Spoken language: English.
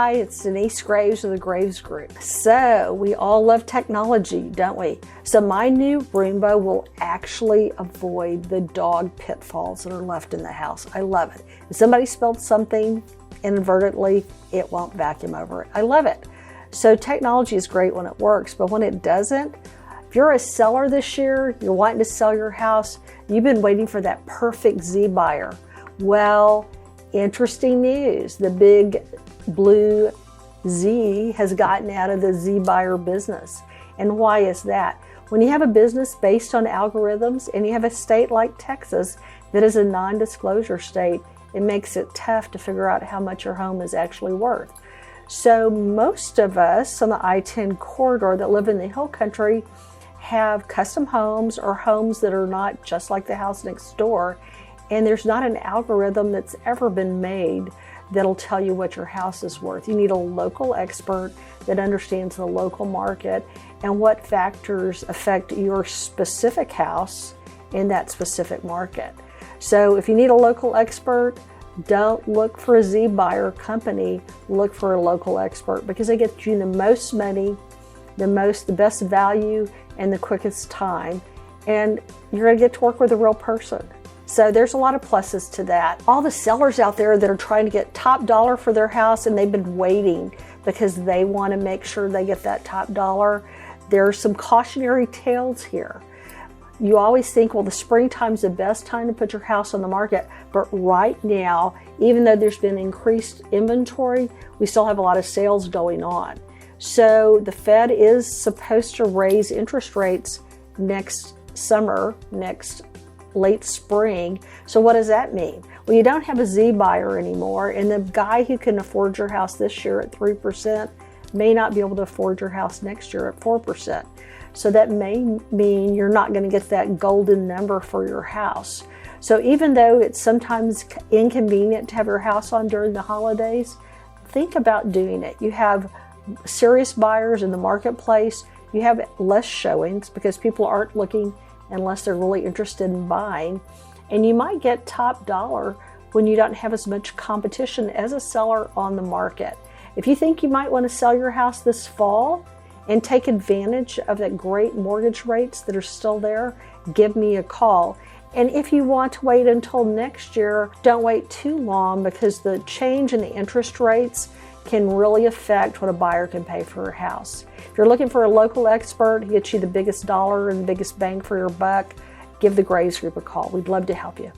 Hi, it's Denise Graves of the Graves Group. So we all love technology, don't we? So my new Roomba will actually avoid the dog pitfalls that are left in the house. I love it. If somebody spilled something inadvertently, it won't vacuum over it. I love it. So technology is great when it works, but when it doesn't, if you're a seller this year, you're wanting to sell your house, you've been waiting for that perfect Z buyer. Well, interesting news. The big blue Z has gotten out of the Z buyer business. And why is that? When you have a business based on algorithms and you have a state like Texas that is a non-disclosure state, it makes it tough to figure out how much your home is actually worth. So most of us on the I-10 corridor that live in the hill country have custom homes or homes that are not just like the house next door. And there's not an algorithm that's ever been made that'll tell you what your house is worth. You need a local expert that understands the local market and what factors affect your specific house in that specific market. So if you need a local expert, don't look for a Z buyer company, look for a local expert because they get you the most money, the best value, and the quickest time. And you're gonna get to work with a real person. So there's a lot of pluses to that. All the sellers out there that are trying to get top dollar for their house and they've been waiting because they want to make sure they get that top dollar, there are some cautionary tales here. You always think, well, the springtime's the best time to put your house on the market, but right now, even though there's been increased inventory, we still have a lot of sales going on. So the Fed is supposed to raise interest rates next summer, next late spring. So what does that mean? Well, you don't have a Z buyer anymore, and the guy who can afford your house this year at 3% may not be able to afford your house next year at 4%. So that may mean you're not going to get that golden number for your house. So even though it's sometimes inconvenient to have your house on during the holidays, think about doing it. You have serious buyers in the marketplace. You have less showings because people aren't looking unless they're really interested in buying. And you might get top dollar when you don't have as much competition as a seller on the market. If you think you might want to sell your house this fall and take advantage of that great mortgage rates that are still there, give me a call. And if you want to wait until next year, don't wait too long because the change in the interest rates can really affect what a buyer can pay for a house. If you're looking for a local expert who gets you the biggest dollar and the biggest bang for your buck, give the Graves Group a call. We'd love to help you.